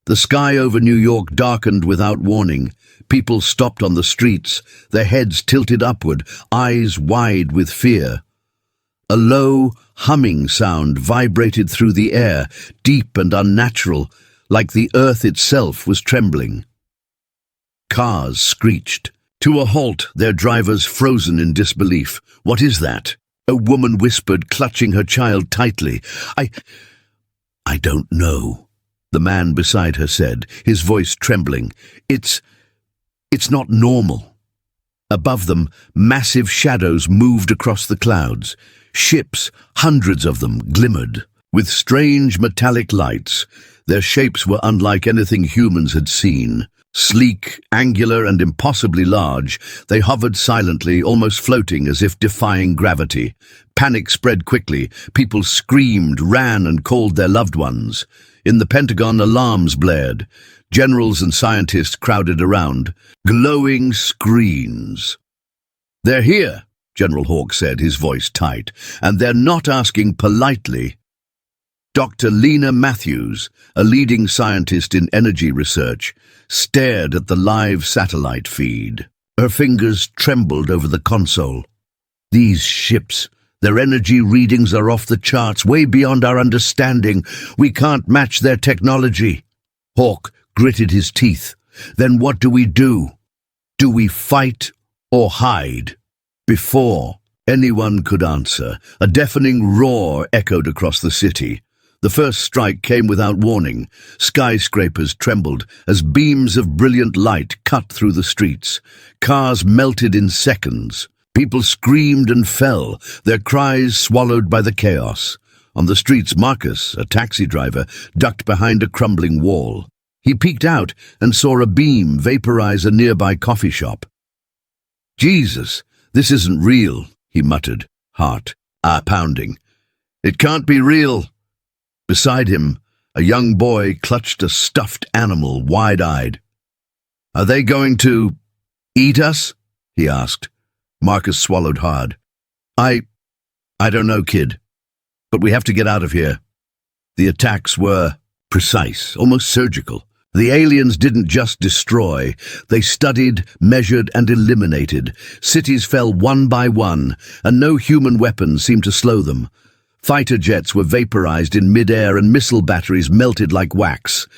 The sky over New York darkened without warning. People stopped on the streets, their heads tilted upward, eyes wide with fear. A low, humming sound vibrated through the air, deep and unnatural, like the earth itself was trembling. Cars screeched. To a halt, their drivers frozen in disbelief. "What is that?" a woman whispered, clutching her child tightly. I don't know," the man beside her said, his voice trembling. It's not normal." Above them, massive shadows moved across the clouds. Ships, hundreds of them, glimmered with strange metallic lights. Their shapes were unlike anything humans had seen. Sleek, angular, and impossibly large, they hovered silently, almost floating as if defying gravity. Panic spread quickly. People screamed, ran, and called their loved ones. In the Pentagon, alarms blared. Generals and scientists crowded around. Glowing screens. "They're here," General Hawk said, his voice tight, "and they're not asking politely." Dr. Lena Matthews, a leading scientist in energy research, stared at the live satellite feed. Her fingers trembled over the console. "These ships, their energy readings are off the charts, way beyond our understanding. We can't match their technology." Hawk gritted his teeth. "Then what do we do? Do we fight or hide?" Before anyone could answer, a deafening roar echoed across the city. The first strike came without warning. Skyscrapers trembled as beams of brilliant light cut through the streets. Cars melted in seconds. People screamed and fell, their cries swallowed by the chaos. On the streets, Marcus, a taxi driver, ducked behind a crumbling wall. He peeked out and saw a beam vaporize a nearby coffee shop. "Jesus, this isn't real," he muttered, heart pounding. "It can't be real." Beside him, a young boy clutched a stuffed animal, wide-eyed. "Are they going to eat us?" he asked. Marcus swallowed hard. I don't know, kid, but we have to get out of here." The attacks were precise, almost surgical. The aliens didn't just destroy, they studied, measured, and eliminated. Cities fell one by one, and no human weapons seemed to slow them. Fighter jets were vaporized in mid-air and missile batteries melted like wax.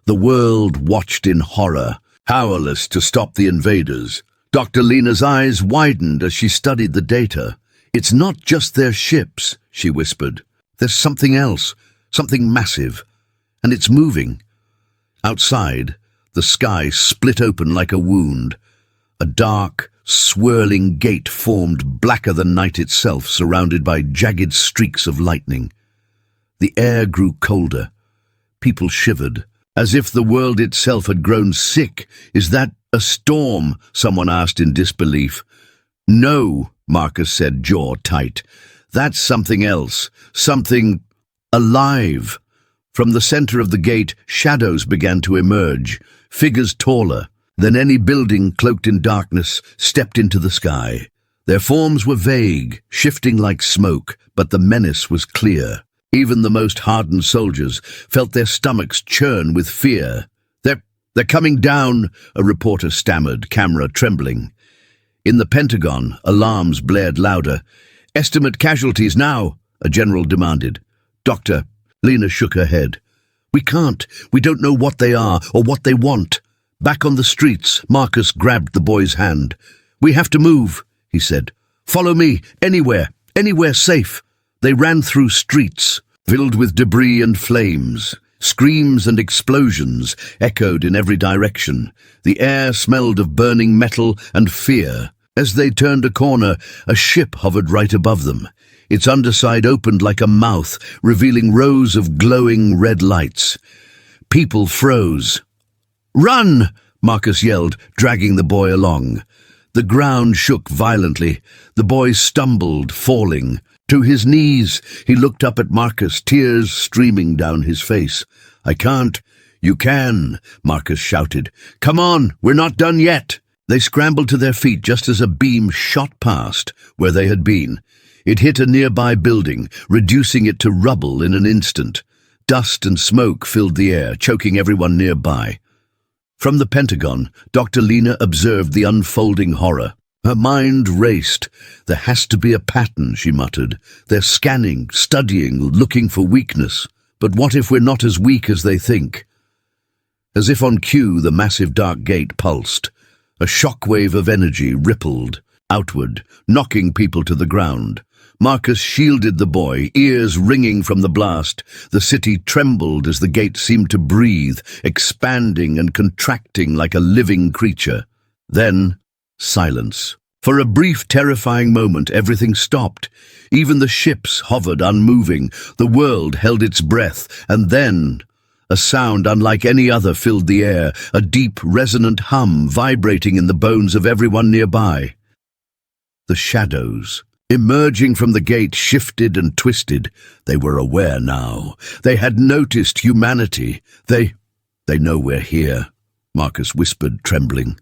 The world watched in horror, powerless to stop the invaders. Dr. Lena's eyes widened as she studied the data. "It's not just their ships," she whispered. "There's something else, something massive, and it's moving." Outside, the sky split open like a wound. A dark, swirling gate formed blacker than night itself, surrounded by jagged streaks of lightning. The air grew colder. People shivered, as if the world itself had grown sick. "Is that a storm?" someone asked in disbelief. "No," Marcus said, jaw tight. "That's something else, something alive." From the center of the gate, shadows began to emerge, figures taller than any building cloaked in darkness stepped into the sky. Their forms were vague, shifting like smoke, but the menace was clear. Even the most hardened soldiers felt their stomachs churn with fear. They're coming down," a reporter stammered, camera trembling. In the Pentagon, alarms blared louder. "Estimate casualties now," a general demanded. "Doctor," Lena shook her head. We don't know what they are or what they want." Back on the streets, Marcus grabbed the boy's hand. "We have to move," he said. "Follow me, anywhere safe." They ran through streets, filled with debris and flames. Screams and explosions echoed in every direction. The air smelled of burning metal and fear. As they turned a corner, a ship hovered right above them. Its underside opened like a mouth, revealing rows of glowing red lights. People froze. "Run!" Marcus yelled, dragging the boy along. The ground shook violently. The boy stumbled, falling. To his knees, he looked up at Marcus, tears streaming down his face. "I can't." "You can," Marcus shouted. "Come on, we're not done yet." They scrambled to their feet just as a beam shot past where they had been. It hit a nearby building, reducing it to rubble in an instant. Dust and smoke filled the air, choking everyone nearby. From the Pentagon, Dr. Lena observed the unfolding horror. Her mind raced. "There has to be a pattern," she muttered. "They're scanning, studying, looking for weakness. But what if we're not as weak as they think?" As if on cue, the massive dark gate pulsed. A shockwave of energy rippled outward, knocking people to the ground. Marcus shielded the boy, ears ringing from the blast. The city trembled as the gate seemed to breathe, expanding and contracting like a living creature. Then, silence. For a brief, terrifying moment, everything stopped. Even the ships hovered unmoving. The world held its breath, and then a sound unlike any other filled the air, a deep, resonant hum vibrating in the bones of everyone nearby. The shadows, emerging from the gate, shifted and twisted. They were aware now. They had noticed humanity. They know we're here," Marcus whispered, trembling.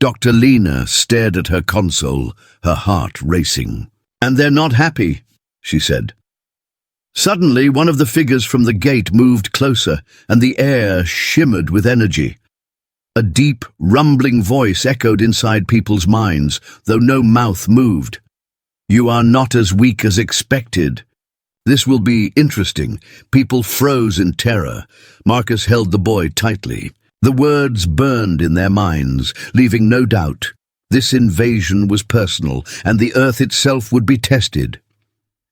Dr. Lena stared at her console, her heart racing. "And they're not happy," she said. Suddenly, one of the figures from the gate moved closer, and the air shimmered with energy. A deep, rumbling voice echoed inside people's minds, though no mouth moved. "You are not as weak as expected. This will be interesting." People froze in terror. Marcus held the boy tightly. The words burned in their minds, leaving no doubt. This invasion was personal, and the earth itself would be tested.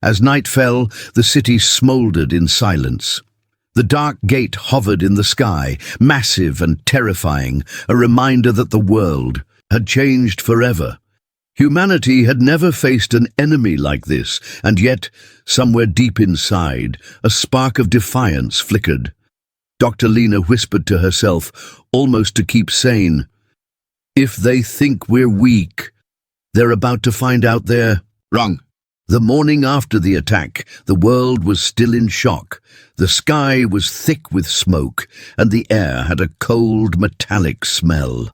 As night fell, the city smoldered in silence. The dark gate hovered in the sky, massive and terrifying, a reminder that the world had changed forever. Humanity had never faced an enemy like this, and yet, somewhere deep inside, a spark of defiance flickered. Dr. Lena whispered to herself, almost to keep sane, "If they think we're weak, they're about to find out they're wrong." The morning after the attack, the world was still in shock. The sky was thick with smoke, and the air had a cold, metallic smell.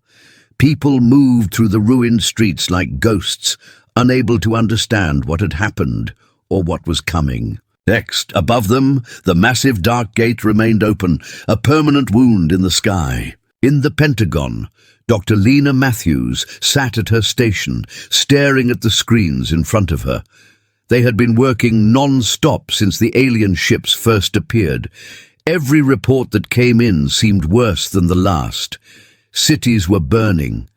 People moved through the ruined streets like ghosts, unable to understand what had happened or what was coming. Next, above them, the massive dark gate remained open, a permanent wound in the sky. In the Pentagon, Dr. Lena Matthews sat at her station, staring at the screens in front of her. They had been working non-stop since the alien ships first appeared. Every report that came in seemed worse than the last. Cities were burning.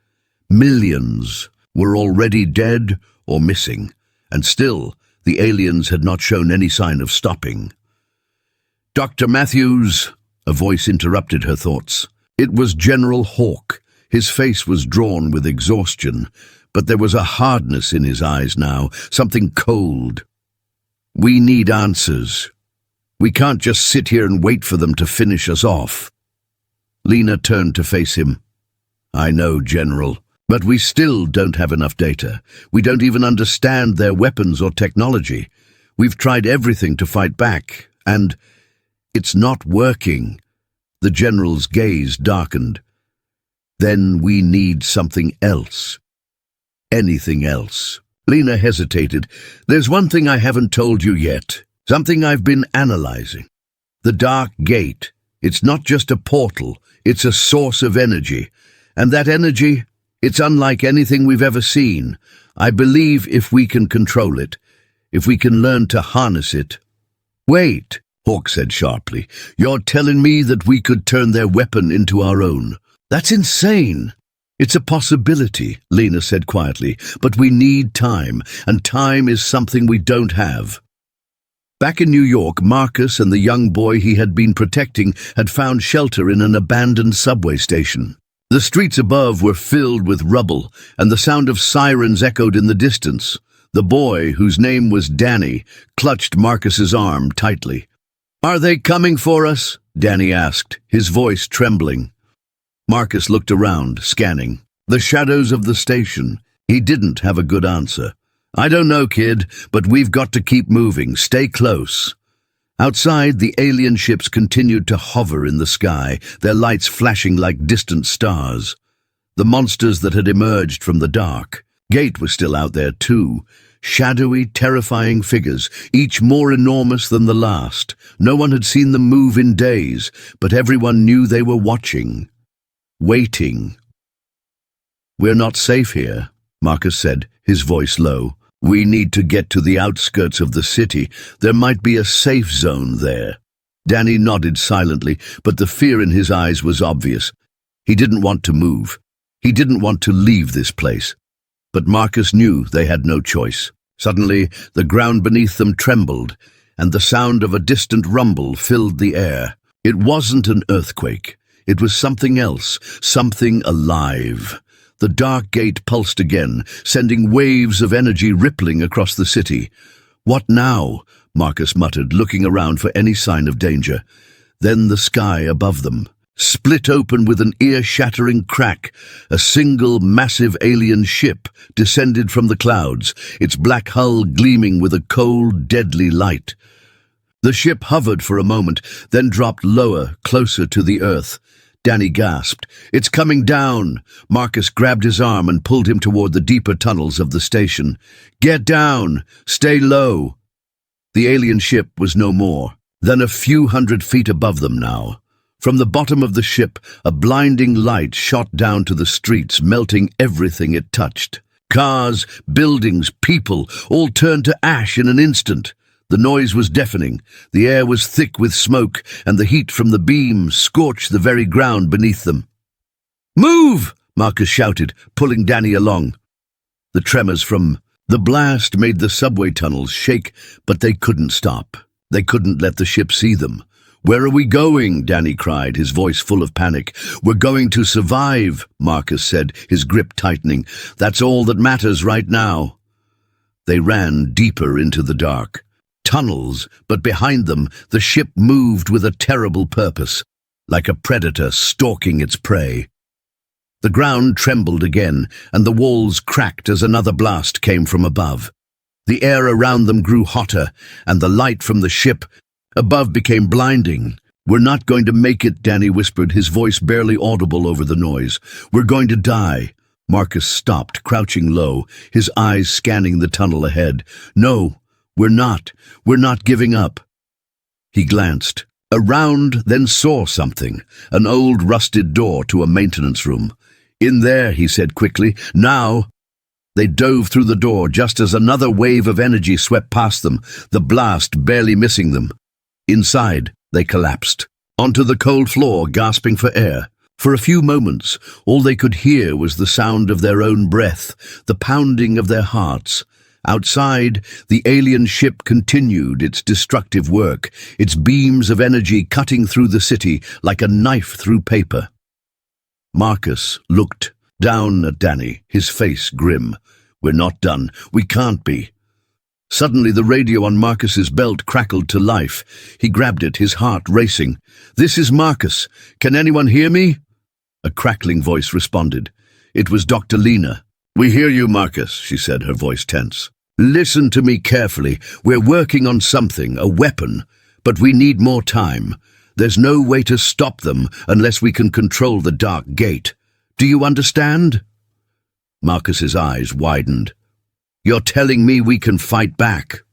Millions were already dead or missing, and still the aliens had not shown any sign of stopping. "Dr. Matthews," a voice interrupted her thoughts. It was General Hawk. His face was drawn with exhaustion, but there was a hardness in his eyes now, something cold. "We need answers. We can't just sit here and wait for them to finish us off." Lena turned to face him. "I know, General, but we still don't have enough data. We don't even understand their weapons or technology. We've tried everything to fight back, and it's not working." The General's gaze darkened. "Then we need something else." "Anything else?" Lena hesitated. "There's one thing I haven't told you yet, something I've been analyzing. The Dark Gate. It's not just a portal, it's a source of energy. And that energy, it's unlike anything we've ever seen. I believe if we can control it, if we can learn to harness it." "Wait," Hawk said sharply. "You're telling me that we could turn their weapon into our own? That's insane." "It's a possibility," Lena said quietly, "but we need time, and time is something we don't have." Back in New York, Marcus and the young boy he had been protecting had found shelter in an abandoned subway station. The streets above were filled with rubble, and the sound of sirens echoed in the distance. The boy, whose name was Danny, clutched Marcus's arm tightly. "Are they coming for us?" Danny asked, his voice trembling. Marcus looked around, scanning the shadows of the station. He didn't have a good answer. "I don't know, kid, but we've got to keep moving. Stay close." Outside, the alien ships continued to hover in the sky, their lights flashing like distant stars. The monsters that had emerged from the dark gate was still out there too, shadowy, terrifying figures, each more enormous than the last. No one had seen them move in days, but everyone knew they were watching, waiting. "We're not safe here," Marcus said, his voice low. "We need to get to the outskirts of the city. There might be a safe zone there." Danny nodded silently, but the fear in his eyes was obvious. He didn't want to move. He didn't want to leave this place. But Marcus knew they had no choice. Suddenly, the ground beneath them trembled, and the sound of a distant rumble filled the air. It wasn't an earthquake. It was something else, something alive. The dark gate pulsed again, sending waves of energy rippling across the city. "What now?" Marcus muttered, looking around for any sign of danger. Then the sky above them split open with an ear-shattering crack. A single massive alien ship descended from the clouds, its black hull gleaming with a cold, deadly light. The ship hovered for a moment, then dropped lower, closer to the earth. Danny gasped. "It's coming down!" Marcus grabbed his arm and pulled him toward the deeper tunnels of the station. "Get down! Stay low!" The alien ship was no more than a few hundred feet above them now. From the bottom of the ship, a blinding light shot down to the streets, melting everything it touched. Cars, buildings, people, all turned to ash in an instant. The noise was deafening. The air was thick with smoke, and the heat from the beams scorched the very ground beneath them. "Move!" Marcus shouted, pulling Danny along. The tremors from the blast made the subway tunnels shake, but they couldn't stop. They couldn't let the ship see them. "Where are we going?" Danny cried, his voice full of panic. "We're going to survive," Marcus said, his grip tightening. "That's all that matters right now." They ran deeper into the dark. Tunnels, but behind them the ship moved with a terrible purpose, like a predator stalking its prey. The ground trembled again, and the walls cracked as another blast came from above. The air around them grew hotter, and the light from the ship above became blinding. "We're not going to make it," Danny whispered, his voice barely audible over the noise. "We're going to die." Marcus stopped, crouching low, his eyes scanning the tunnel ahead. "No, we're not. We're not giving up." He glanced around, then saw something, an old rusted door to a maintenance room. "In there," he said quickly. "Now." They dove through the door just as another wave of energy swept past them, the blast barely missing them. Inside, they collapsed onto the cold floor, gasping for air. For a few moments, all they could hear was the sound of their own breath, the pounding of their hearts. Outside, the alien ship continued its destructive work, its beams of energy cutting through the city like a knife through paper. Marcus looked down at Danny, his face grim. "We're not done. We can't be." Suddenly the radio on Marcus's belt crackled to life. He grabbed it, his heart racing. "This is Marcus. Can anyone hear me?" A crackling voice responded. It was Dr. Lena. "We hear you, Marcus," she said, her voice tense. "Listen to me carefully. We're working on something, a weapon, but we need more time. There's no way to stop them unless we can control the dark gate. Do you understand?" Marcus's eyes widened. "You're telling me we can fight back?"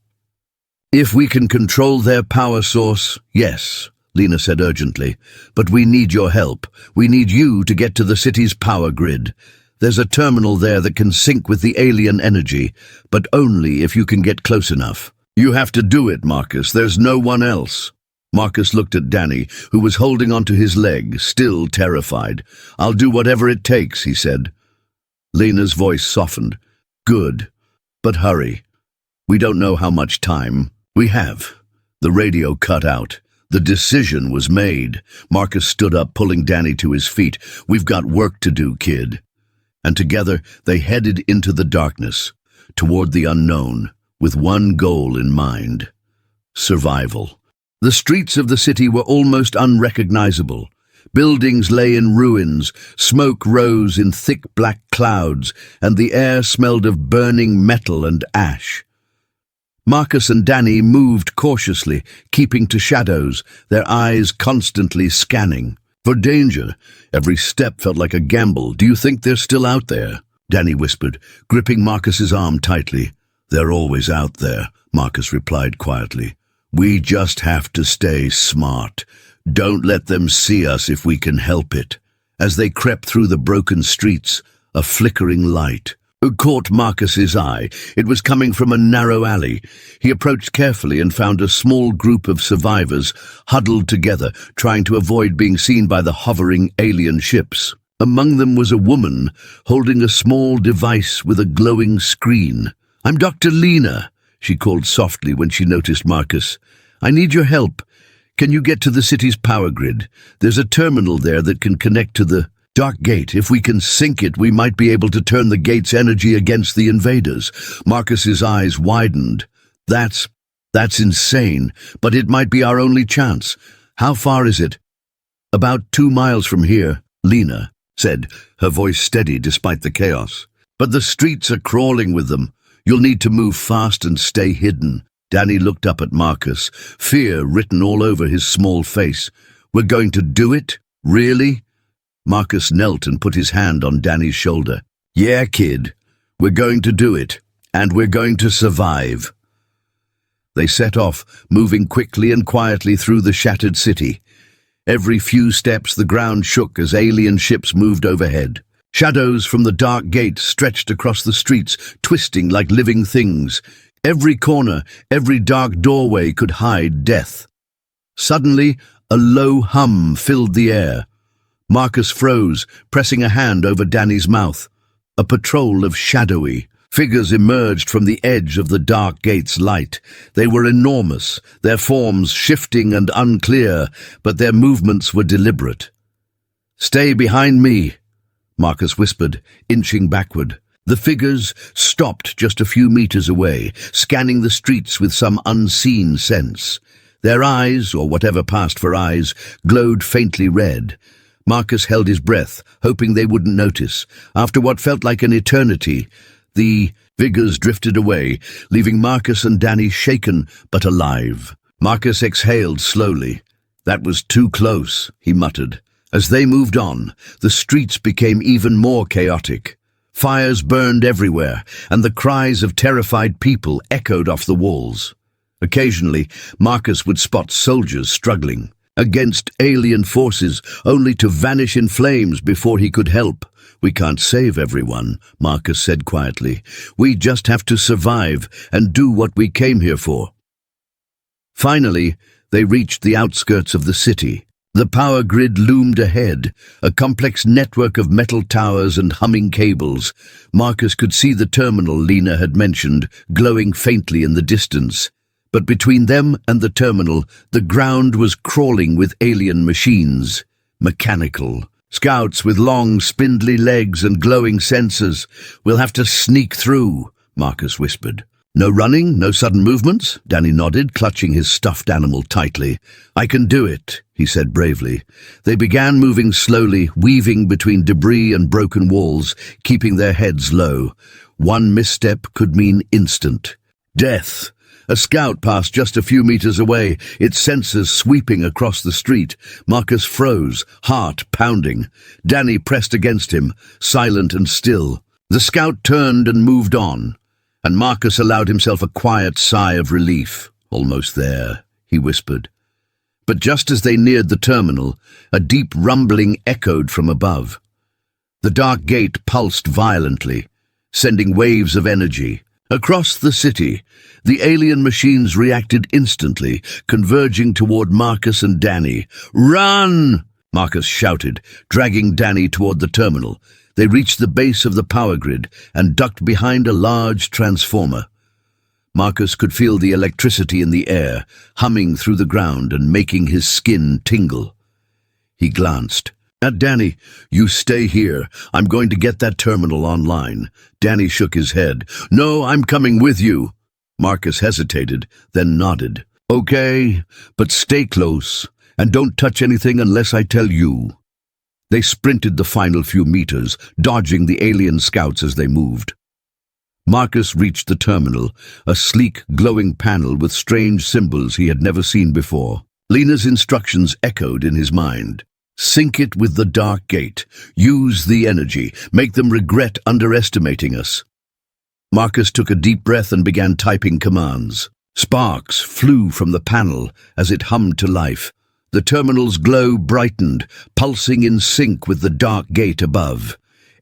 "If we can control their power source, yes," Lena said urgently. "But we need your help. We need you to get to the city's power grid. There's a terminal there that can sync with the alien energy, but only if you can get close enough. You have to do it, Marcus. There's no one else." Marcus looked at Danny, who was holding onto his leg, still terrified. "I'll do whatever it takes," he said. Lena's voice softened. "Good. But hurry. We don't know how much time we have." The radio cut out. The decision was made. Marcus stood up, pulling Danny to his feet. "We've got work to do, kid." And together they headed into the darkness, toward the unknown, with one goal in mind: survival. The streets of the city were almost unrecognizable. Buildings lay in ruins, smoke rose in thick black clouds, and the air smelled of burning metal and ash. Marcus and Danny moved cautiously, keeping to shadows, their eyes constantly scanning for danger. Every step felt like a gamble. "Do you think they're still out there?" Danny whispered, gripping Marcus's arm tightly. They're always out there, Marcus replied quietly. We just have to stay smart. Don't let them see us if we can help it. As they crept through the broken streets, a flickering light caught Marcus's eye. It was coming from a narrow alley. He approached carefully and found a small group of survivors huddled together, trying to avoid being seen by the hovering alien ships. Among them was a woman holding a small device with a glowing screen. "I'm Dr. Lena," she called softly when she noticed Marcus. "I need your help. Can you get to the city's power grid? There's a terminal there that can connect to the Dark Gate. If we can sink it, we might be able to turn the gate's energy against the invaders." Marcus's eyes widened. That's insane, but it might be our only chance. How far is it?" "About 2 miles from here," Lena said, her voice steady despite the chaos. "But the streets are crawling with them. You'll need to move fast and stay hidden." Danny looked up at Marcus, fear written all over his small face. "We're going to do it? Really?" Marcus knelt and put his hand on Danny's shoulder. "Yeah, kid. We're going to do it. And we're going to survive." They set off, moving quickly and quietly through the shattered city. Every few steps the ground shook as alien ships moved overhead. Shadows from the Dark Gate stretched across the streets, twisting like living things. Every corner, every dark doorway could hide death. Suddenly, a low hum filled the air. Marcus froze, pressing a hand over Danny's mouth. A patrol of shadowy figures emerged from the edge of the Dark Gate's light. They were enormous, their forms shifting and unclear, but their movements were deliberate. "Stay behind me," Marcus whispered, inching backward. The figures stopped just a few meters away, scanning the streets with some unseen sense. Their eyes, or whatever passed for eyes, glowed faintly red. Marcus held his breath, hoping they wouldn't notice. After what felt like an eternity, the figures drifted away, leaving Marcus and Danny shaken but alive. Marcus exhaled slowly. "That was too close," he muttered. As they moved on, the streets became even more chaotic. Fires burned everywhere, and the cries of terrified people echoed off the walls. Occasionally, Marcus would spot soldiers struggling against alien forces, only to vanish in flames before he could help. "We can't save everyone," Marcus said quietly. "We just have to survive and do what we came here for." Finally, they reached the outskirts of the city. The power grid loomed ahead, a complex network of metal towers and humming cables. Marcus could see the terminal Lena had mentioned, glowing faintly in the distance. But between them and the terminal, the ground was crawling with alien machines. Mechanical. Scouts with long, spindly legs and glowing sensors. "We'll have to sneak through," Marcus whispered. "No running, no sudden movements?" Danny nodded, clutching his stuffed animal tightly. "I can do it," he said bravely. They began moving slowly, weaving between debris and broken walls, keeping their heads low. One misstep could mean instant death. A scout passed just a few meters away, its sensors sweeping across the street. Marcus froze, heart pounding. Danny pressed against him, silent and still. The scout turned and moved on, and Marcus allowed himself a quiet sigh of relief. "Almost there," he whispered. But just as they neared the terminal, a deep rumbling echoed from above. The Dark Gate pulsed violently, sending waves of energy. Across the city, the alien machines reacted instantly, converging toward Marcus and Danny. "Run!" Marcus shouted, dragging Danny toward the terminal. They reached the base of the power grid and ducked behind a large transformer. Marcus could feel the electricity in the air, humming through the ground and making his skin tingle. He glanced at Danny. "You stay here. I'm going to get that terminal online." Danny shook his head. "No, I'm coming with you." Marcus hesitated, then nodded. "Okay, but stay close, and don't touch anything unless I tell you." They sprinted the final few meters, dodging the alien scouts as they moved. Marcus reached the terminal, a sleek, glowing panel with strange symbols he had never seen before. Lena's instructions echoed in his mind. "Sink it with the Dark Gate. Use the energy. Make them regret underestimating us." Marcus took a deep breath and began typing commands. Sparks flew from the panel as it hummed to life. The terminal's glow brightened, pulsing in sync with the dark gate above.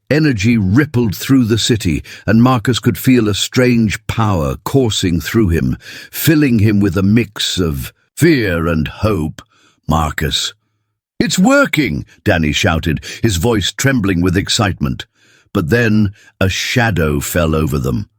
Energy rippled through the city, and Marcus could feel a strange power coursing through him, filling him with a mix of fear and hope. Marcus. "It's working!" Danny shouted, his voice trembling with excitement. But then a shadow fell over them.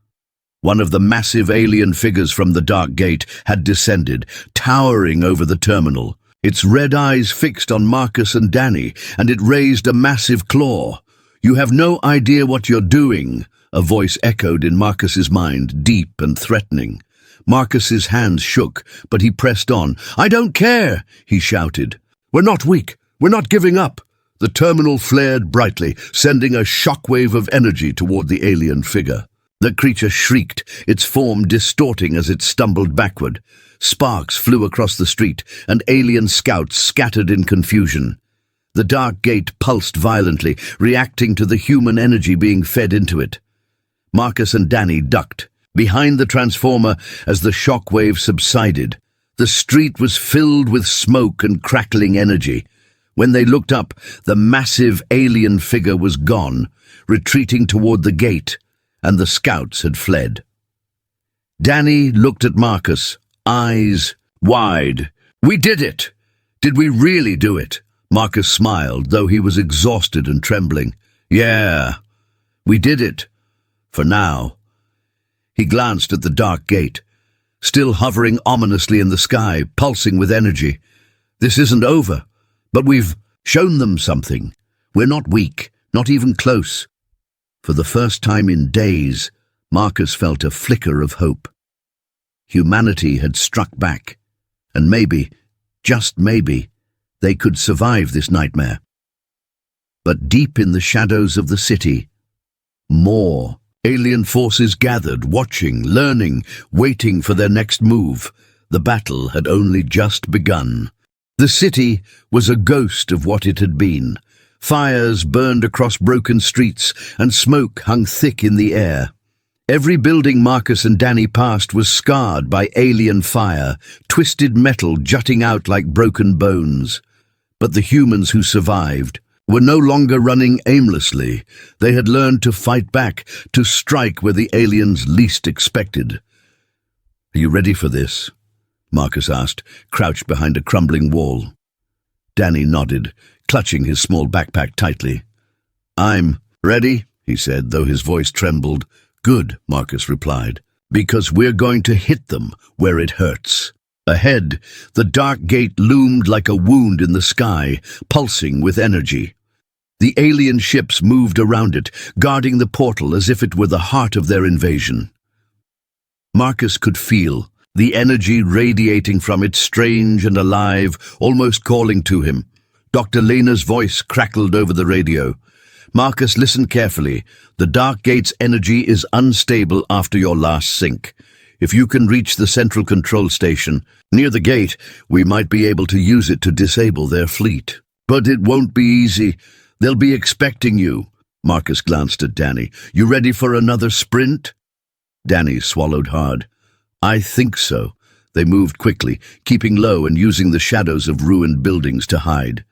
One of the massive alien figures from the dark gate had descended, towering over the terminal. Its red eyes fixed on Marcus and Danny, and it raised a massive claw. "You have no idea what you're doing," a voice echoed in Marcus's mind, deep and threatening. Marcus's hands shook, but he pressed on. "I don't care," he shouted. "We're not weak. We're not giving up." The terminal flared brightly, sending a shockwave of energy toward the alien figure. The creature shrieked, its form distorting as it stumbled backward. Sparks flew across the street, and alien scouts scattered in confusion. The dark gate pulsed violently, reacting to the human energy being fed into it. Marcus and Danny ducked, behind the transformer as the shockwave subsided. The street was filled with smoke and crackling energy. When they looked up, the massive alien figure was gone, retreating toward the gate, and the scouts had fled. Danny looked at Marcus, eyes wide. "We did it! Did we really do it?" Marcus smiled, though he was exhausted and trembling. "Yeah, we did it. For now." He glanced at the dark gate, still hovering ominously in the sky, pulsing with energy. "This isn't over, but we've shown them something. We're not weak, not even close." For the first time in days, Marcus felt a flicker of hope. Humanity had struck back, and maybe, just maybe, they could survive this nightmare. But deep in the shadows of the city, more alien forces gathered, watching, learning, waiting for their next move. The battle had only just begun. The city was a ghost of what it had been. Fires burned across broken streets, and smoke hung thick in the air. Every building Marcus and Danny passed was scarred by alien fire, twisted metal jutting out like broken bones. But the humans who survived were no longer running aimlessly. They had learned to fight back, to strike where the aliens least expected. "Are you ready for this?" Marcus asked, crouched behind a crumbling wall. Danny nodded, clutching his small backpack tightly. "I'm ready," he said, though his voice trembled. "Good," Marcus replied, "because we're going to hit them where it hurts." Ahead, the dark gate loomed like a wound in the sky, pulsing with energy. The alien ships moved around it, guarding the portal as if it were the heart of their invasion. Marcus could feel the energy radiating from it, strange and alive, almost calling to him. Dr. Lena's voice crackled over the radio. "Marcus, listen carefully. The Dark Gate's energy is unstable after your last sync. If you can reach the central control station near the gate, we might be able to use it to disable their fleet. But it won't be easy. They'll be expecting you." Marcus glanced at Danny. "You ready for another sprint?" Danny swallowed hard. "I think so." They moved quickly, keeping low and using the shadows of ruined buildings to hide.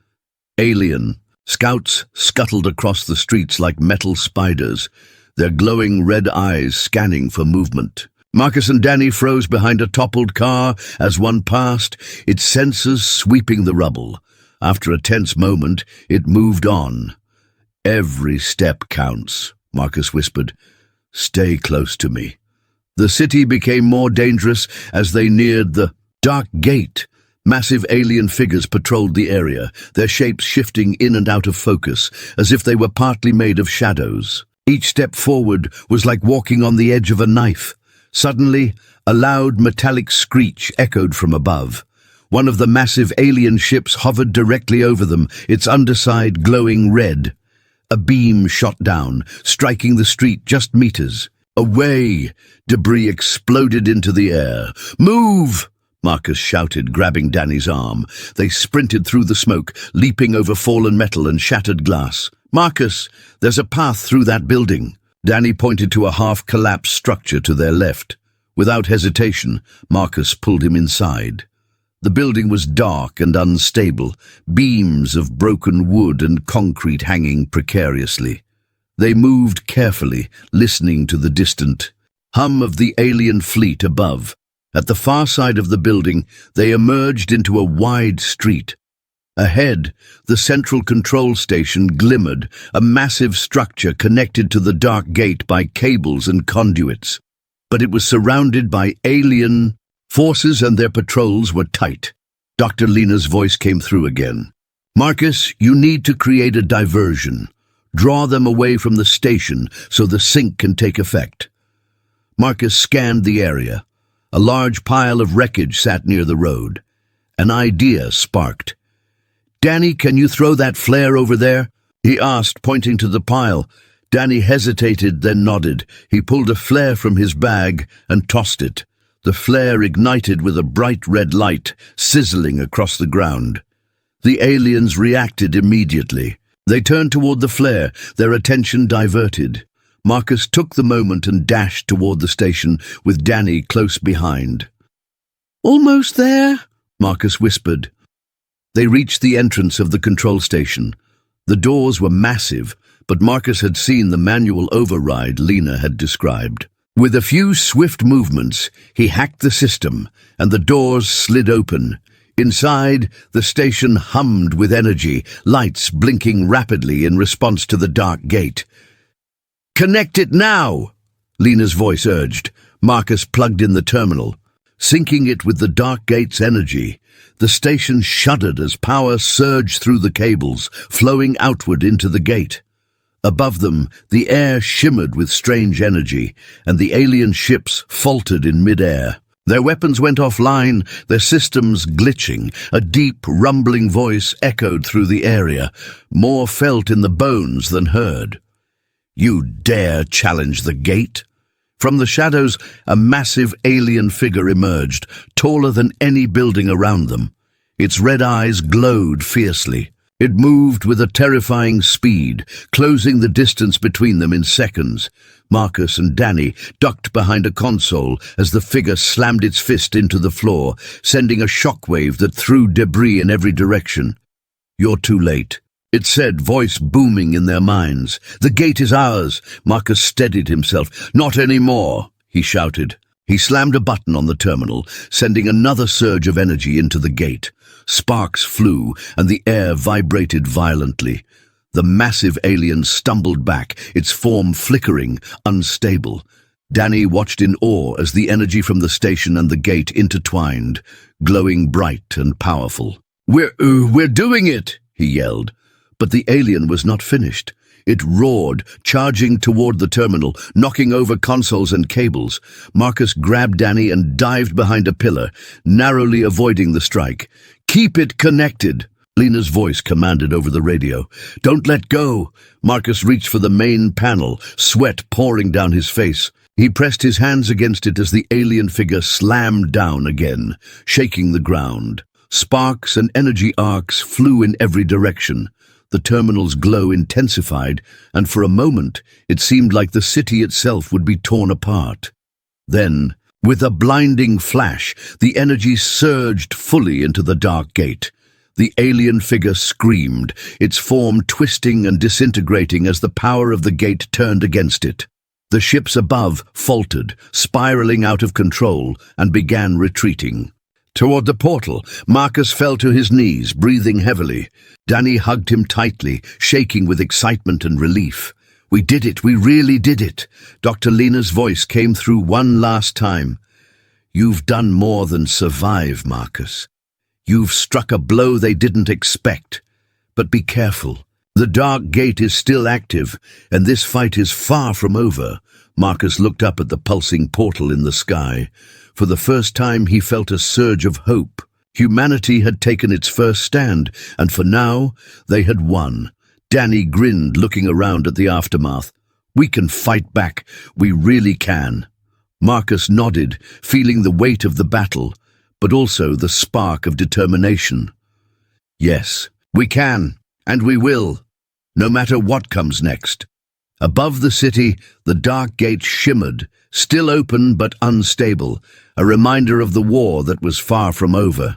Alien scouts scuttled across the streets like metal spiders, their glowing red eyes scanning for movement. Marcus and Danny froze behind a toppled car as one passed, its sensors sweeping the rubble. After a tense moment, it moved on. "Every step counts," Marcus whispered. "Stay close to me." The city became more dangerous as they neared the Dark Gate. Massive alien figures patrolled the area, their shapes shifting in and out of focus, as if they were partly made of shadows. Each step forward was like walking on the edge of a knife. Suddenly, a loud metallic screech echoed from above. One of the massive alien ships hovered directly over them, its underside glowing red. A beam shot down, striking the street just meters. Away! Debris exploded into the air. "Move!" Marcus shouted, grabbing Danny's arm. They sprinted through the smoke, leaping over fallen metal and shattered glass. "Marcus, there's a path through that building." Danny pointed to a half-collapsed structure to their left. Without hesitation, Marcus pulled him inside. The building was dark and unstable, beams of broken wood and concrete hanging precariously. They moved carefully, listening to the distant hum of the alien fleet above. At the far side of the building, they emerged into a wide street. Ahead, the central control station glimmered, a massive structure connected to the dark gate by cables and conduits. But it was surrounded by alien forces and their patrols were tight. Dr. Lena's voice came through again. Marcus, you need to create a diversion. Draw them away from the station so the sync can take effect. Marcus scanned the area. A large pile of wreckage sat near the road. An idea sparked. Danny, can you throw that flare over there? He asked, pointing to the pile. Danny hesitated, then nodded. He pulled a flare from his bag and tossed it. The flare ignited with a bright red light, sizzling across the ground. The aliens reacted immediately. They turned toward the flare, their attention diverted. Marcus took the moment and dashed toward the station, with Danny close behind. Almost there, Marcus whispered. They reached the entrance of the control station. The doors were massive, but Marcus had seen the manual override Lena had described. With a few swift movements, he hacked the system, and the doors slid open. Inside, the station hummed with energy, lights blinking rapidly in response to the dark gate. "Connect it now!" Lena's voice urged. Marcus plugged in the terminal. Syncing it with the dark gate's energy, the station shuddered as power surged through the cables, flowing outward into the gate. Above them, the air shimmered with strange energy, and the alien ships faltered in mid-air. Their weapons went offline, their systems glitching. A deep, rumbling voice echoed through the area, more felt in the bones than heard. "You dare challenge the gate?" From the shadows, a massive alien figure emerged, taller than any building around them. Its red eyes glowed fiercely. It moved with a terrifying speed, closing the distance between them in seconds. Marcus and Danny ducked behind a console as the figure slammed its fist into the floor, sending a shockwave that threw debris in every direction. "You're too late," it said, voice booming in their minds. "The gate is ours." Marcus steadied himself. "Not anymore," he shouted. He slammed a button on the terminal, sending another surge of energy into the gate. Sparks flew, and the air vibrated violently. The massive alien stumbled back, its form flickering, unstable. Danny watched in awe as the energy from the station and the gate intertwined, glowing bright and powerful. We're doing it!" he yelled. But the alien was not finished. It roared, charging toward the terminal, knocking over consoles and cables. Marcus grabbed Danny and dived behind a pillar, narrowly avoiding the strike. "Keep it connected," Lena's voice commanded over the radio. "Don't let go." Marcus reached for the main panel, sweat pouring down his face. He pressed his hands against it as the alien figure slammed down again, shaking the ground. Sparks and energy arcs flew in every direction. The terminal's glow intensified, and for a moment it seemed like the city itself would be torn apart. Then, with a blinding flash, the energy surged fully into the dark gate. The alien figure screamed, its form twisting and disintegrating as the power of the gate turned against it. The ships above faltered, spiraling out of control, and began retreating. Toward the portal, Marcus fell to his knees, breathing heavily. Danny hugged him tightly, shaking with excitement and relief. "We did it, we really did it." Dr. Lena's voice came through one last time. "You've done more than survive, Marcus. You've struck a blow they didn't expect. But be careful. The dark gate is still active, and this fight is far from over." Marcus looked up at the pulsing portal in the sky. For the first time he felt a surge of hope. Humanity had taken its first stand, and for now they had won. Danny grinned, looking around at the aftermath. "We can fight back. We really can." Marcus nodded, feeling the weight of the battle, but also the spark of determination. "Yes, we can, and we will, no matter what comes next." Above the city, the dark gate shimmered, still open but unstable, a reminder of the war that was far from over.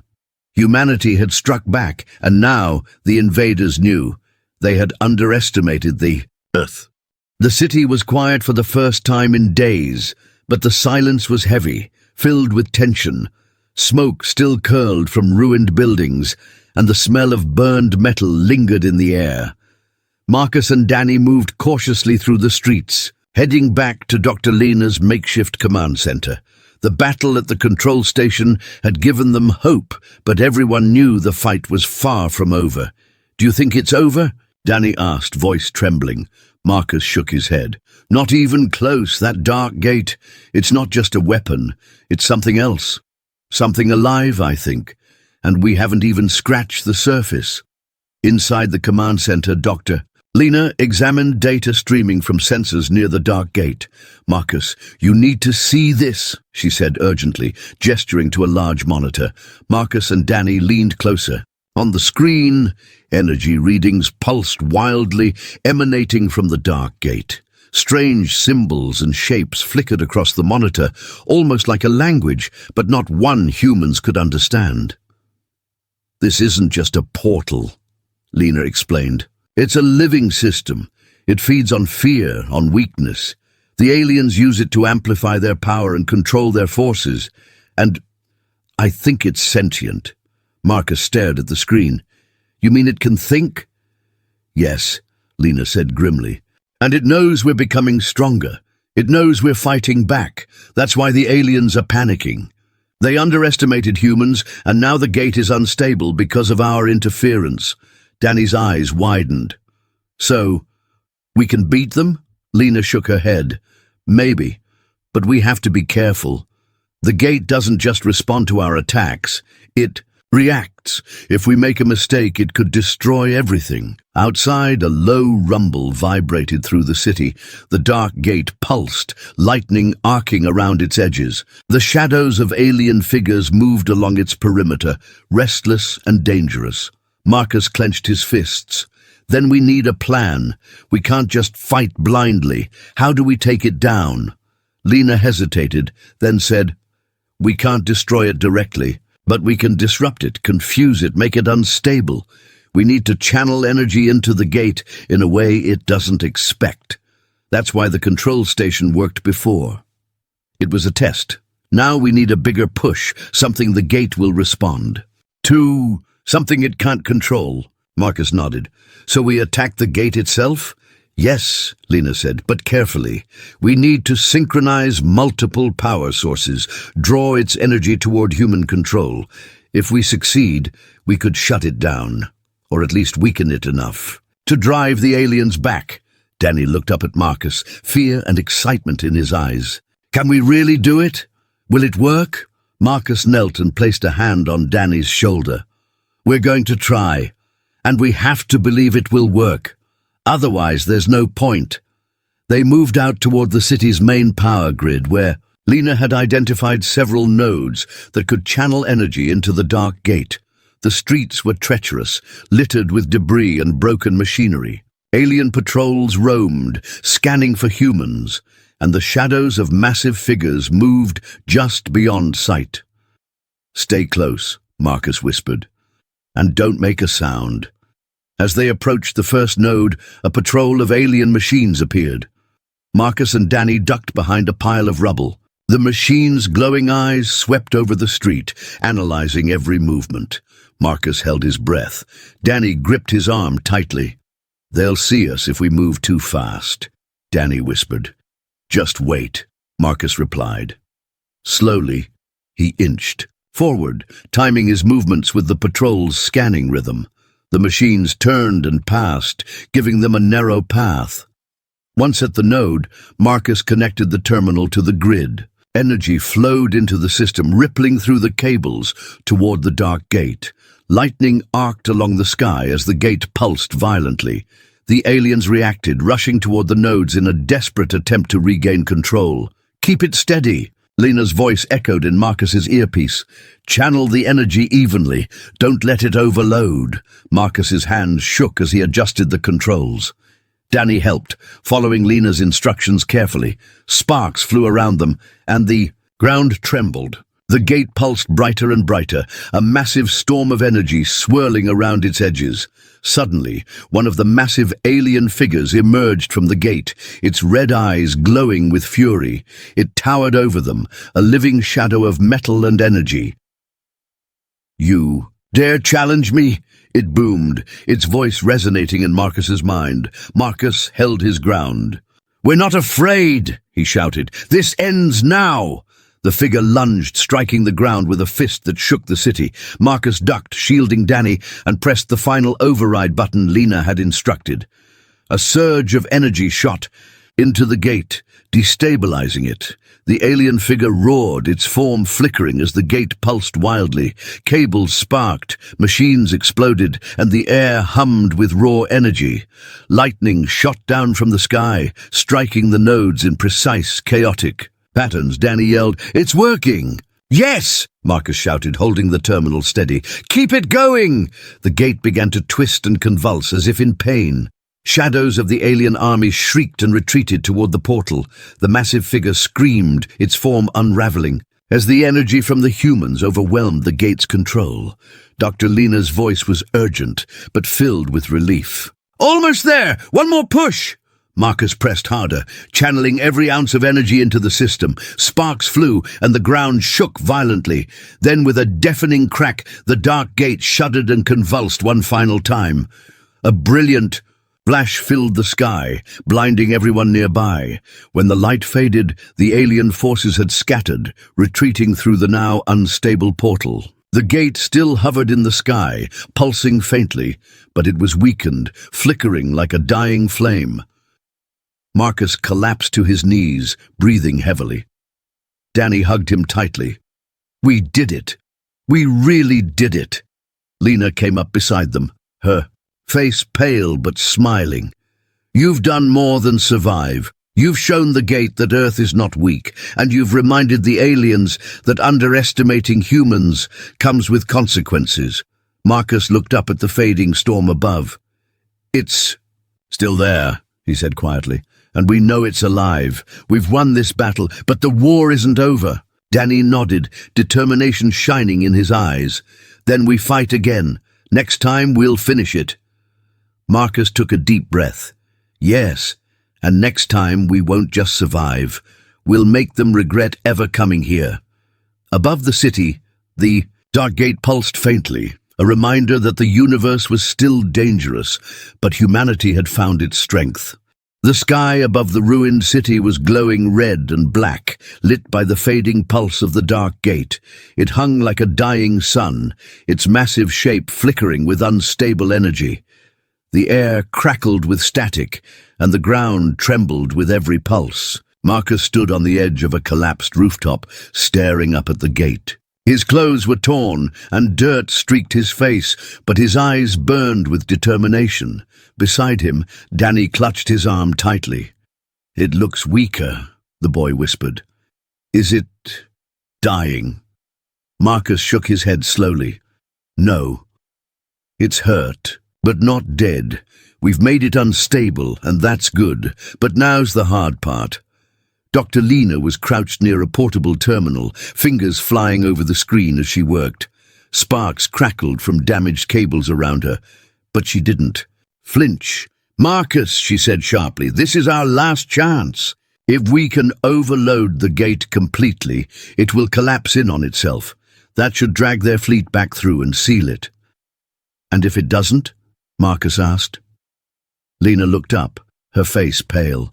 Humanity had struck back, and now the invaders knew. They had underestimated the Earth. The city was quiet for the first time in days, but the silence was heavy, filled with tension. Smoke still curled from ruined buildings, and the smell of burned metal lingered in the air. Marcus and Danny moved cautiously through the streets, heading back to Dr. Lena's makeshift command center. The battle at the control station had given them hope, but everyone knew the fight was far from over. "Do you think it's over?" Danny asked, voice trembling. Marcus shook his head. "Not even close, that dark gate. It's not just a weapon. It's something else. Something alive, I think. And we haven't even scratched the surface." Inside the command center, Dr. Lena examined data streaming from sensors near the dark gate. "Marcus, you need to see this," she said urgently, gesturing to a large monitor. Marcus and Danny leaned closer. On the screen, energy readings pulsed wildly, emanating from the dark gate. Strange symbols and shapes flickered across the monitor, almost like a language, but not one humans could understand. "This isn't just a portal," Lena explained. "It's a living system. It feeds on fear, on weakness. The aliens use it to amplify their power and control their forces. And I think it's sentient." Marcus stared at the screen. "You mean it can think?" "Yes," Lena said grimly. "And it knows we're becoming stronger. It knows we're fighting back. That's why the aliens are panicking. They underestimated humans, and now the gate is unstable because of our interference." Danny's eyes widened. "So, we can beat them?" Lena shook her head. "Maybe, but we have to be careful. The gate doesn't just respond to our attacks. It reacts. If we make a mistake, it could destroy everything." Outside, a low rumble vibrated through the city. The dark gate pulsed, lightning arcing around its edges. The shadows of alien figures moved along its perimeter, restless and dangerous. Marcus clenched his fists. "Then we need a plan. We can't just fight blindly. How do we take it down?" Lena hesitated, then said, "We can't destroy it directly, but we can disrupt it, confuse it, make it unstable. We need to channel energy into the gate in a way it doesn't expect. That's why the control station worked before. It was a test. Now we need a bigger push, something the gate will respond to. Something it can't control." Marcus nodded. "So we attack the gate itself?" "Yes," Lena said, "but carefully. We need to synchronize multiple power sources, draw its energy toward human control. If we succeed, we could shut it down, or at least weaken it enough to drive the aliens back." Danny looked up at Marcus, fear and excitement in his eyes. "Can we really do it? Will it work?" Marcus knelt and placed a hand on Danny's shoulder. "We're going to try, and we have to believe it will work. Otherwise, there's no point." They moved out toward the city's main power grid, where Lena had identified several nodes that could channel energy into the dark gate. The streets were treacherous, littered with debris and broken machinery. Alien patrols roamed, scanning for humans, and the shadows of massive figures moved just beyond sight. "Stay close," Marcus whispered, "and don't make a sound." As they approached the first node, a patrol of alien machines appeared. Marcus and Danny ducked behind a pile of rubble. The machines' glowing eyes swept over the street, analyzing every movement. Marcus held his breath. Danny gripped his arm tightly. "They'll see us if we move too fast," Danny whispered. "Just wait," Marcus replied. Slowly, he inched forward, timing his movements with the patrol's scanning rhythm. The machines turned and passed, giving them a narrow path. Once at the node, Marcus connected the terminal to the grid. Energy flowed into the system, rippling through the cables toward the dark gate. Lightning arced along the sky as the gate pulsed violently. The aliens reacted, rushing toward the nodes in a desperate attempt to regain control. "Keep it steady," Lena's voice echoed in Marcus's earpiece. "Channel the energy evenly. Don't let it overload." Marcus's hands shook as he adjusted the controls. Danny helped, following Lena's instructions carefully. Sparks flew around them, and the ground trembled. The gate pulsed brighter and brighter, a massive storm of energy swirling around its edges. Suddenly, one of the massive alien figures emerged from the gate, its red eyes glowing with fury. It towered over them, a living shadow of metal and energy. "You dare challenge me?" It boomed, its voice resonating in Marcus's mind. Marcus held his ground. "We're not afraid," he shouted. "This ends now." The figure lunged, striking the ground with a fist that shook the city. Marcus ducked, shielding Danny, and pressed the final override button Lena had instructed. A surge of energy shot into the gate, destabilizing it. The alien figure roared, its form flickering as the gate pulsed wildly. Cables sparked, machines exploded, and the air hummed with raw energy. Lightning shot down from the sky, striking the nodes in precise, chaotic patterns. Danny yelled, "It's working!" "Yes!" Marcus shouted, holding the terminal steady. "Keep it going!" The gate began to twist and convulse as if in pain. Shadows of the alien army shrieked and retreated toward the portal. The massive figure screamed, its form unraveling, as the energy from the humans overwhelmed the gate's control. Dr. Lena's voice was urgent, but filled with relief. "Almost there! One more push!" Marcus pressed harder, channeling every ounce of energy into the system. Sparks flew, and the ground shook violently. Then, with a deafening crack, the dark gate shuddered and convulsed one final time. A brilliant flash filled the sky, blinding everyone nearby. When the light faded, the alien forces had scattered, retreating through the now unstable portal. The gate still hovered in the sky, pulsing faintly, but it was weakened, flickering like a dying flame. Marcus collapsed to his knees, breathing heavily. Danny hugged him tightly. "We did it. We really did it." Lena came up beside them, her face pale but smiling. "You've done more than survive. You've shown the gate that Earth is not weak, and you've reminded the aliens that underestimating humans comes with consequences." Marcus looked up at the fading storm above. "It's still there," he said quietly, "and we know it's alive. We've won this battle, but the war isn't over." Danny nodded, determination shining in his eyes. "Then we fight again. Next time we'll finish it." Marcus took a deep breath. "Yes, and next time we won't just survive. We'll make them regret ever coming here." Above the city, the dark gate pulsed faintly, a reminder that the universe was still dangerous, but humanity had found its strength. The sky above the ruined city was glowing red and black, lit by the fading pulse of the dark gate. It hung like a dying sun, its massive shape flickering with unstable energy. The air crackled with static, and the ground trembled with every pulse. Marcus stood on the edge of a collapsed rooftop, staring up at the gate. His clothes were torn, and dirt streaked his face, but his eyes burned with determination. Beside him, Danny clutched his arm tightly. "It looks weaker," the boy whispered. "Is it dying?" Marcus shook his head slowly. "No. It's hurt, but not dead. We've made it unstable, and that's good. But now's the hard part." Dr. Lena was crouched near a portable terminal, fingers flying over the screen as she worked. Sparks crackled from damaged cables around her, but she didn't flinch. "Marcus," she said sharply, "this is our last chance. If we can overload the gate completely, it will collapse in on itself. That should drag their fleet back through and seal it." "And if it doesn't?" Marcus asked. Lena looked up, her face pale.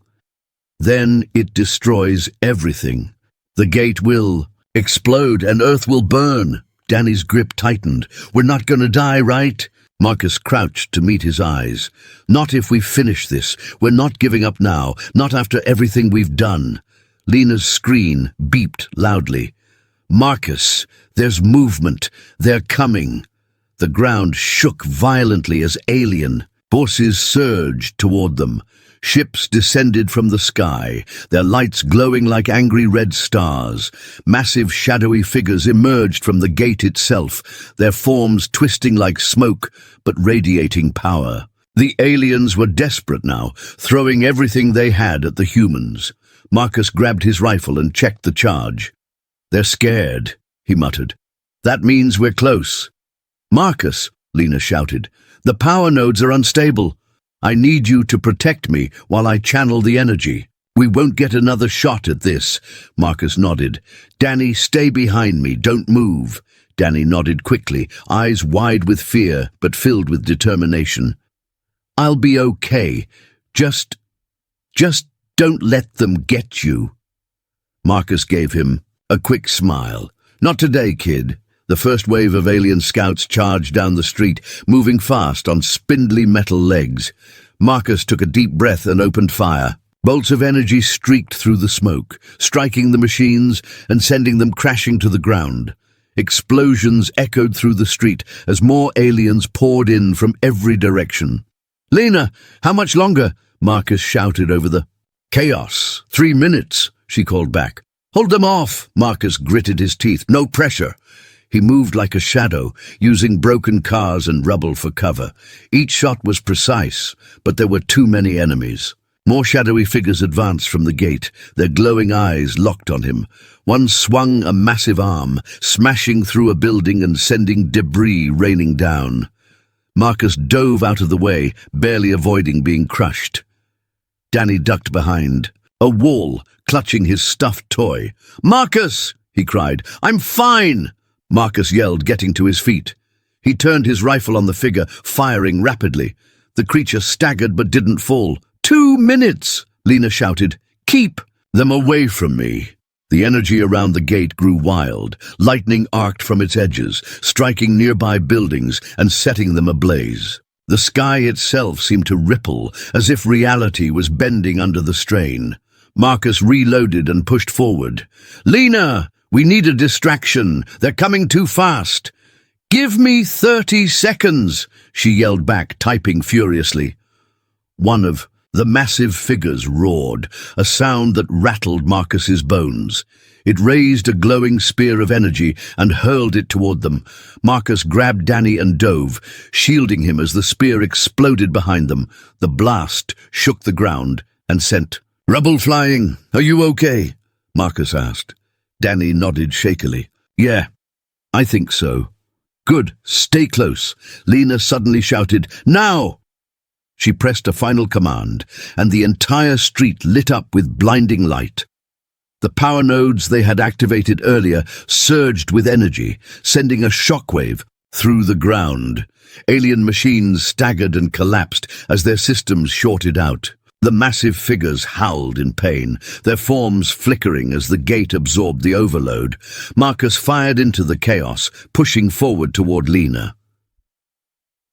"Then it destroys everything. The gate will explode and Earth will burn." Danny's grip tightened. "We're not going to die, right?" Marcus crouched to meet his eyes. "Not if we finish this. We're not giving up now, not after everything we've done." Lena's screen beeped loudly. "Marcus, there's movement. They're coming." The ground shook violently as alien forces surged toward them. Ships descended from the sky, their lights glowing like angry red stars. Massive shadowy figures emerged from the gate itself, their forms twisting like smoke but radiating power. The aliens were desperate now, throwing everything they had at the humans. Marcus grabbed his rifle and checked the charge. "They're scared," he muttered. "That means we're close." "Marcus," Lena shouted, "the power nodes are unstable. I need you to protect me while I channel the energy." "We won't get another shot at this," Marcus nodded. "Danny, stay behind me, don't move." Danny nodded quickly, eyes wide with fear but filled with determination. "I'll be okay. Just don't let them get you." Marcus gave him a quick smile. "Not today, kid." The first wave of alien scouts charged down the street, moving fast on spindly metal legs. Marcus took a deep breath and opened fire. Bolts of energy streaked through the smoke, striking the machines and sending them crashing to the ground. Explosions echoed through the street as more aliens poured in from every direction. "Lena, how much longer?" Marcus shouted over the chaos. 3 minutes, she called back. "Hold them off," Marcus gritted his teeth. "No pressure." He moved like a shadow, using broken cars and rubble for cover. Each shot was precise, but there were too many enemies. More shadowy figures advanced from the gate, their glowing eyes locked on him. One swung a massive arm, smashing through a building and sending debris raining down. Marcus dove out of the way, barely avoiding being crushed. Danny ducked behind a wall, clutching his stuffed toy. "Marcus!" he cried. "I'm fine!" Marcus yelled, getting to his feet. He turned his rifle on the figure, firing rapidly. The creature staggered but didn't fall. 2 minutes, Lena shouted. "Keep them away from me." The energy around the gate grew wild. Lightning arced from its edges, striking nearby buildings and setting them ablaze. The sky itself seemed to ripple, as if reality was bending under the strain. Marcus reloaded and pushed forward. "Lena, we need a distraction. They're coming too fast." "Give me 30 seconds, she yelled back, typing furiously. One of the massive figures roared, a sound that rattled Marcus's bones. It raised a glowing spear of energy and hurled it toward them. Marcus grabbed Danny and dove, shielding him as the spear exploded behind them. The blast shook the ground and sent rubble flying. "Are you okay?" Marcus asked. Danny nodded shakily. "Yeah, I think so." "Good, stay close," Lena suddenly shouted. "Now!" She pressed a final command, and the entire street lit up with blinding light. The power nodes they had activated earlier surged with energy, sending a shockwave through the ground. Alien machines staggered and collapsed as their systems shorted out. The massive figures howled in pain, their forms flickering as the gate absorbed the overload. Marcus fired into the chaos, pushing forward toward Lena.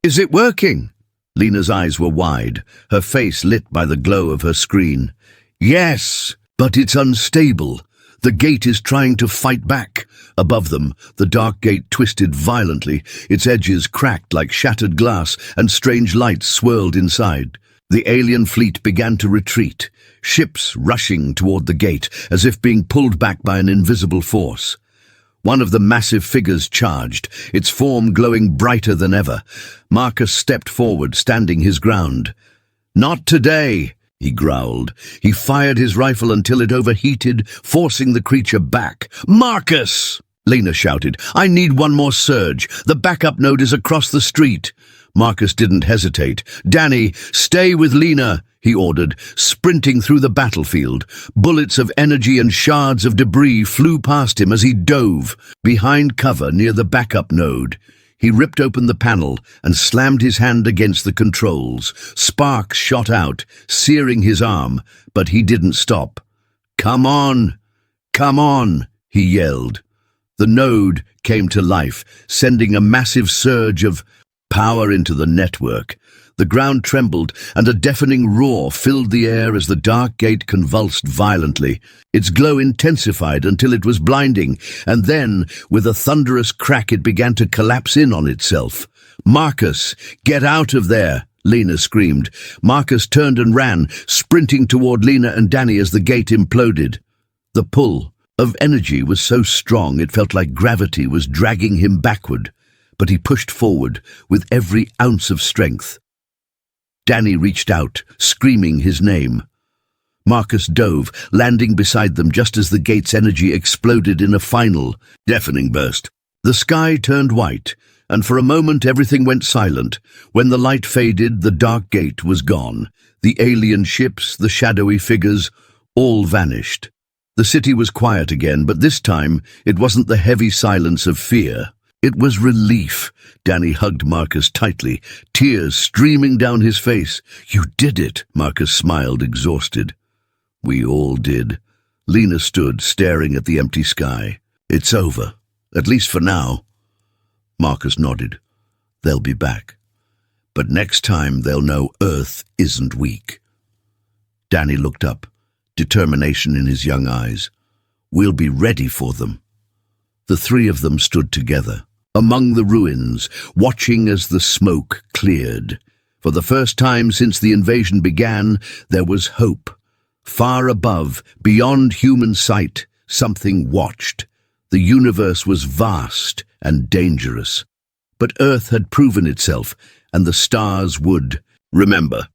"Is it working?" Lena's eyes were wide, her face lit by the glow of her screen. "Yes, but it's unstable. The gate is trying to fight back." Above them, the dark gate twisted violently, its edges cracked like shattered glass, and strange lights swirled inside. The alien fleet began to retreat, ships rushing toward the gate, as if being pulled back by an invisible force. One of the massive figures charged, its form glowing brighter than ever. Marcus stepped forward, standing his ground. "Not today," he growled. He fired his rifle until it overheated, forcing the creature back. "Marcus!" Lena shouted. "I need one more surge. The backup node is across the street." Marcus didn't hesitate. "Danny, stay with Lena," he ordered, sprinting through the battlefield. Bullets of energy and shards of debris flew past him as he dove. Behind cover near the backup node, he ripped open the panel and slammed his hand against the controls. Sparks shot out, searing his arm, but he didn't stop. "Come on! Come on!" he yelled. The node came to life, sending a massive surge of power into the network. The ground trembled, and a deafening roar filled the air as the dark gate convulsed violently. Its glow intensified until it was blinding, and then, with a thunderous crack, it began to collapse in on itself. "Marcus, get out of there!" Lena screamed. Marcus turned and ran, sprinting toward Lena and Danny as the gate imploded. The pull of energy was so strong it felt like gravity was dragging him backward, but he pushed forward with every ounce of strength. Danny reached out, screaming his name. Marcus dove, landing beside them just as the gate's energy exploded in a final, deafening burst. The sky turned white, and for a moment everything went silent. When the light faded, the dark gate was gone. The alien ships, the shadowy figures, all vanished. The city was quiet again, but this time it wasn't the heavy silence of fear. It was relief. Danny hugged Marcus tightly, tears streaming down his face. "You did it," Marcus smiled, exhausted. "We all did." Lena stood, staring at the empty sky. "It's over, at least for now." Marcus nodded. "They'll be back. But next time they'll know Earth isn't weak." Danny looked up, determination in his young eyes. "We'll be ready for them." The three of them stood together, among the ruins, watching as the smoke cleared. For the first time since the invasion began, there was hope. Far above, beyond human sight, something watched. The universe was vast and dangerous. But Earth had proven itself, and the stars would. Remember,